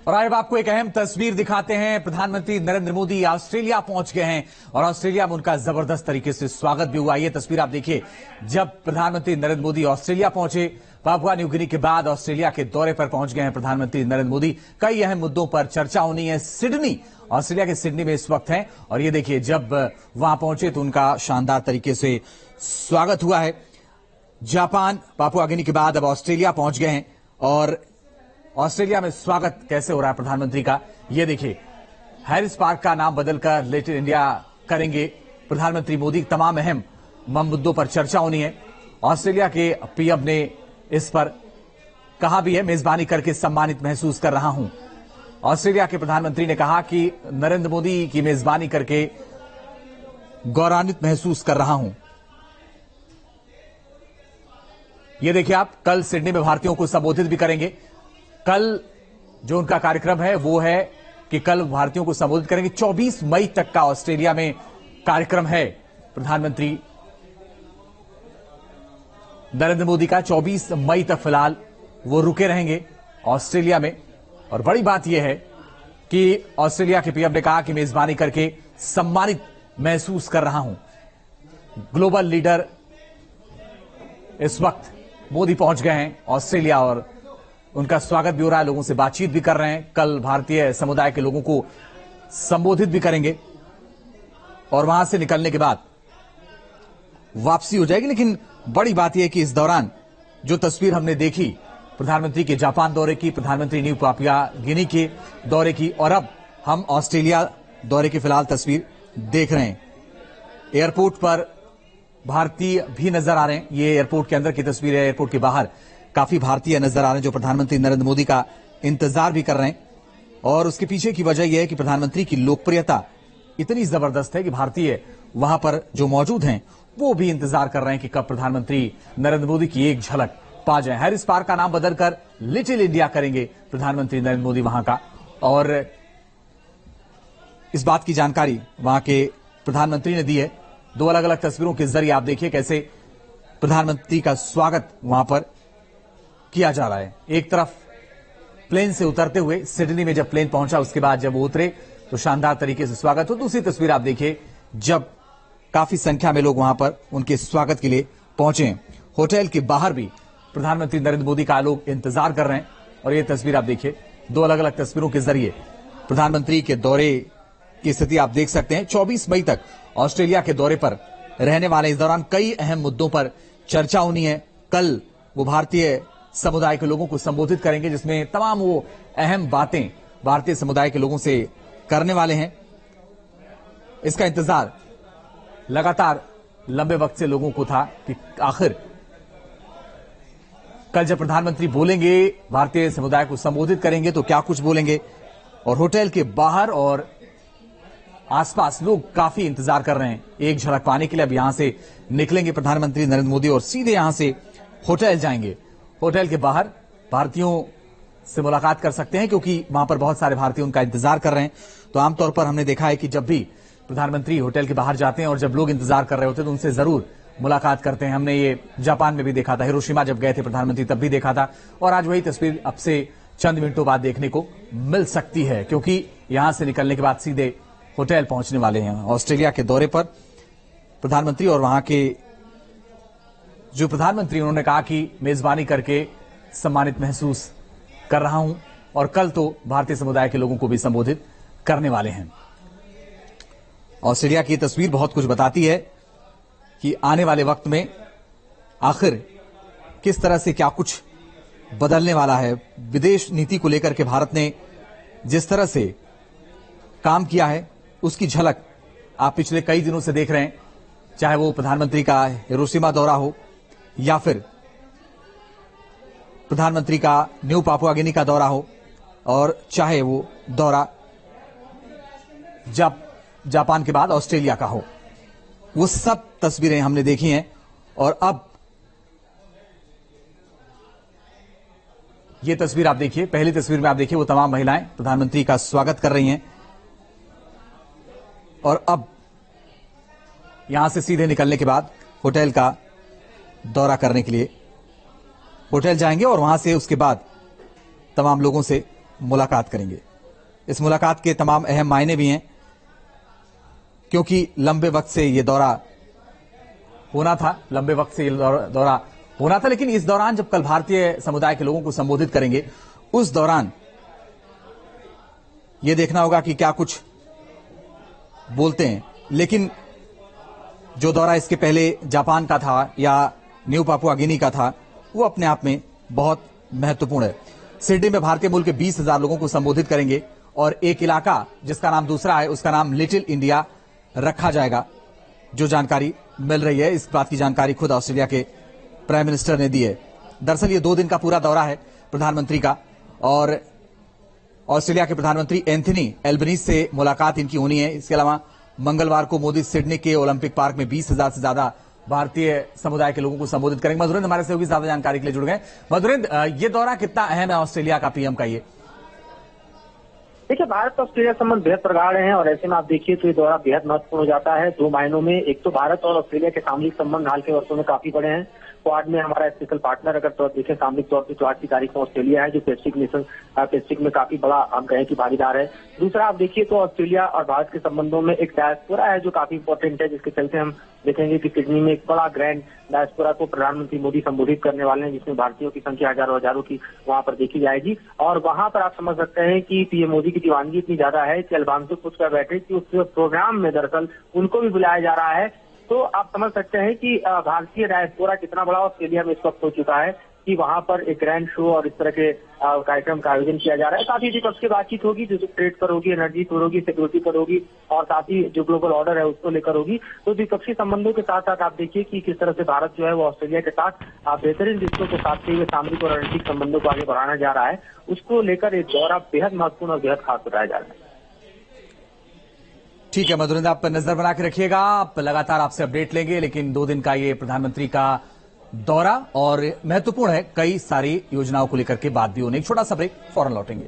और अब आपको एक अहम तस्वीर दिखाते हैं। प्रधानमंत्री नरेंद्र मोदी ऑस्ट्रेलिया पहुंच गए हैं और ऑस्ट्रेलिया में उनका जबरदस्त तरीके से स्वागत भी हुआ। ये तस्वीर आप देखिए, जब प्रधानमंत्री नरेंद्र मोदी ऑस्ट्रेलिया पहुंचे, पापुआ न्यू गिनी के बाद ऑस्ट्रेलिया के दौरे पर पहुंच गए हैं प्रधानमंत्री नरेंद्र मोदी। कई अहम मुद्दों पर चर्चा होनी है। सिडनी, ऑस्ट्रेलिया के सिडनी में इस वक्त हैं और ये देखिए, जब वहां पहुंचे तो उनका शानदार तरीके से स्वागत हुआ है। जापान, पापुआ गिनी के बाद अब ऑस्ट्रेलिया पहुंच गए हैं और ऑस्ट्रेलिया में स्वागत कैसे हो रहा है प्रधानमंत्री का, ये देखिए। हैरिस पार्क का नाम बदलकर लिटिल इंडिया करेंगे प्रधानमंत्री मोदी। तमाम अहम मुद्दों पर चर्चा होनी है। ऑस्ट्रेलिया के पीएम ने इस पर कहा भी है, मेजबानी करके सम्मानित महसूस कर रहा हूं। ऑस्ट्रेलिया के प्रधानमंत्री ने कहा कि नरेंद्र मोदी की मेजबानी करके गौरवान्वित महसूस कर रहा हूं। ये देखिए आप, कल सिडनी में भारतीयों को संबोधित भी करेंगे। कल जो उनका कार्यक्रम है वो है कि कल भारतीयों को संबोधित करेंगे। 24 मई तक का ऑस्ट्रेलिया में कार्यक्रम है प्रधानमंत्री नरेंद्र मोदी का। 24 मई तक फिलहाल वो रुके रहेंगे ऑस्ट्रेलिया में। और बड़ी बात यह है कि ऑस्ट्रेलिया के पीएम ने कहा कि मेजबानी करके सम्मानित महसूस कर रहा हूं। ग्लोबल लीडर इस वक्त मोदी पहुंच गए हैं ऑस्ट्रेलिया और उनका स्वागत भी हो रहा है, लोगों से बातचीत भी कर रहे हैं। कल भारतीय समुदाय के लोगों को संबोधित भी करेंगे और वहां से निकलने के बाद वापसी हो जाएगी। लेकिन बड़ी बात यह है कि इस दौरान जो तस्वीर हमने देखी प्रधानमंत्री के जापान दौरे की, प्रधानमंत्री न्यू पापुआ गिनी के दौरे की, और अब हम ऑस्ट्रेलिया दौरे की फिलहाल तस्वीर देख रहे हैं। एयरपोर्ट पर भारतीय भी नजर आ रहे हैं। ये एयरपोर्ट के अंदर की तस्वीर है। एयरपोर्ट के बाहर काफी भारतीय नजर आ रहे हैं जो प्रधानमंत्री नरेंद्र मोदी का इंतजार भी कर रहे हैं। और उसके पीछे की वजह यह है कि प्रधानमंत्री की लोकप्रियता इतनी जबरदस्त है कि भारतीय वहां पर जो मौजूद हैं वो भी इंतजार कर रहे हैं कि कब प्रधानमंत्री नरेंद्र मोदी की एक झलक पा जाए। हैरिस पार्क का नाम बदलकर लिटिल इंडिया करेंगे प्रधानमंत्री नरेंद्र मोदी वहां का। और इस बात की जानकारी वहां के प्रधानमंत्री ने दी है। दो अलग अलग तस्वीरों के जरिए आप देखिए कैसे प्रधानमंत्री का स्वागत वहां पर किया जा रहा है। एक तरफ प्लेन से उतरते हुए सिडनी में जब प्लेन पहुंचा, उसके बाद जब वो उतरे तो शानदार तरीके से स्वागत हो। दूसरी तस्वीर आप देखिए, जब काफी संख्या में लोग वहां पर उनके स्वागत के लिए पहुंचे। होटल के बाहर भी प्रधानमंत्री नरेंद्र मोदी का लोग इंतजार कर रहे हैं। और ये तस्वीर आप देखिए, दो अलग अलग तस्वीरों के जरिए प्रधानमंत्री के दौरे की स्थिति आप देख सकते हैं। 24 मई तक ऑस्ट्रेलिया के दौरे पर रहने वाले। इस दौरान कई अहम मुद्दों पर चर्चा होनी है। कल वो भारतीय समुदाय के लोगों को संबोधित करेंगे, जिसमें तमाम वो अहम बातें भारतीय समुदाय के लोगों से करने वाले हैं। इसका इंतजार लगातार लंबे वक्त से लोगों को था कि आखिर कल जब प्रधानमंत्री बोलेंगे, भारतीय समुदाय को संबोधित करेंगे, तो क्या कुछ बोलेंगे। और होटल के बाहर और आसपास लोग काफी इंतजार कर रहे हैं एक झलक पाने के लिए। अब यहां से निकलेंगे प्रधानमंत्री नरेंद्र मोदी और सीधे यहां से होटल जाएंगे। होटल के बाहर भारतीयों से मुलाकात कर सकते हैं क्योंकि वहां पर बहुत सारे भारतीय उनका इंतजार कर रहे हैं। तो आमतौर पर हमने देखा है कि जब भी प्रधानमंत्री होटल के बाहर जाते हैं और जब लोग इंतजार कर रहे होते हैं तो उनसे जरूर मुलाकात करते हैं। हमने ये जापान में भी देखा था, हिरोशिमा जब गए थे प्रधानमंत्री तब भी देखा था। और आज वही तस्वीर अब से चंद मिनटों बाद देखने को मिल सकती है, क्योंकि यहां से निकलने के बाद सीधे होटल पहुंचने वाले हैं। ऑस्ट्रेलिया के दौरे पर प्रधानमंत्री और वहां के जो प्रधानमंत्री, उन्होंने कहा कि मेजबानी करके सम्मानित महसूस कर रहा हूं और कल तो भारतीय समुदाय के लोगों को भी संबोधित करने वाले हैं। ऑस्ट्रेलिया की तस्वीर बहुत कुछ बताती है कि आने वाले वक्त में आखिर किस तरह से क्या कुछ बदलने वाला है। विदेश नीति को लेकर के भारत ने जिस तरह से काम किया है उसकी झलक आप पिछले कई दिनों से देख रहे हैं, चाहे वो प्रधानमंत्री का हिरोशिमा दौरा हो या फिर प्रधानमंत्री का न्यू पापुआ गिनी का दौरा हो, और चाहे वो दौरा जब जापान के बाद ऑस्ट्रेलिया का हो। वो सब तस्वीरें हमने देखी हैं। और अब ये तस्वीर आप देखिए, पहली तस्वीर में आप देखिए वो तमाम महिलाएं प्रधानमंत्री का स्वागत कर रही हैं। और अब यहां से सीधे निकलने के बाद होटल का दौरा करने के लिए होटल जाएंगे और वहां से उसके बाद तमाम लोगों से मुलाकात करेंगे। इस मुलाकात के तमाम अहम मायने भी हैं, क्योंकि लंबे वक्त से ये दौरा होना था, लेकिन इस दौरान जब कल भारतीय समुदाय के लोगों को संबोधित करेंगे, उस दौरान यह देखना होगा कि क्या कुछ बोलते हैं। लेकिन जो दौरा इसके पहले जापान का था या न्यू पापुआ गिनी का था, वो अपने आप में बहुत महत्वपूर्ण है। सिडनी में भारतीय मूल के 20,000 लोगों को संबोधित करेंगे और एक इलाका जिसका नाम दूसरा है, उसका नाम लिटिल इंडिया रखा जाएगा। जो जानकारी मिल रही है, इस बात की जानकारी खुद ऑस्ट्रेलिया के प्राइम मिनिस्टर ने दी है। दरअसल ये 2 दिन का पूरा दौरा है प्रधानमंत्री का, और ऑस्ट्रेलिया के प्रधानमंत्री एंथनी एल्बनीज से मुलाकात इनकी होनी है। इसके अलावा मंगलवार को मोदी सिडनी के ओलंपिक पार्क में 20,000 से ज्यादा भारतीय समुदाय के लोगों को संबोधित करेंगे। मधुरेंद्र हमारे से भी ज्यादा जानकारी के लिए जुड़ गए। मधुरेंद्र, ये दौरा कितना अहम है ऑस्ट्रेलिया का, पीएम का ये? देखिए, भारत और ऑस्ट्रेलिया संबंध बेहद प्रगाढ़ हैं और ऐसे में आप देखिए तो ये दौरा बेहद महत्वपूर्ण हो जाता है 2 मायनों में। एक तो भारत और ऑस्ट्रेलिया के सामरिक संबंध हाल के वर्षों में काफी बड़े हैं। क्वाड में हमारा स्पेशल पार्टनर अगर तो देखें सामरिक तौर पर तो 8 तारीख को ऑस्ट्रेलिया है, जो पैसिफिक में काफी बड़ा हम कहें कि भागीदार है। दूसरा आप देखिए तो ऑस्ट्रेलिया और भारत के संबंधों में एक डायस्पोरा है जो काफी इंपॉर्टेंट है, जिसके चलते हम देखेंगे कि सिडनी में एक बड़ा ग्रैंड डायस्पोरा को प्रधानमंत्री मोदी संबोधित करने वाले हैं, जिसमें भारतीयों की संख्या हजारों की वहां पर देखी जाएगी। और वहां पर आप समझ सकते हैं कि पीएम मोदी की दीवानगी इतनी ज्यादा है कि अल्बांसो पूछ कर बैठे कि उस प्रोग्राम में दरअसल उनको भी बुलाया जा रहा है। तो आप समझ सकते हैं कि भारतीय डायस्पोरा कितना बड़ा ऑस्ट्रेलिया में इस वक्त हो चुका है कि वहां पर एक ग्रैंड शो और इस तरह के कार्यक्रम का आयोजन किया जा रहा है। काफी द्विपक्षीय बातचीत होगी, जो ट्रेड पर होगी, एनर्जी पर होगी, सिक्योरिटी पर होगी और साथ ही जो ग्लोबल ऑर्डर है उसको लेकर होगी। तो द्विपक्षीय संबंधों के साथ साथ आप देखिए कि किस तरह से भारत जो है वो ऑस्ट्रेलिया के साथ बेहतरीन रिश्तों को साधते हुए सामरिक और रणनीतिक संबंधों को आगे बढ़ाना जा रहा है। उसको लेकर एक दौरा बेहद महत्वपूर्ण और बेहद खास बताया जा रहा है। ठीक है मधुरेंद्र, आप नजर बना के रखिएगा, आप लगातार आपसे अपडेट लेंगे। लेकिन 2 दिन का ये प्रधानमंत्री का दौरा और महत्वपूर्ण है, कई सारी योजनाओं को लेकर के बात भी होने। एक छोटा सा ब्रेक, फौरन लौटेंगे।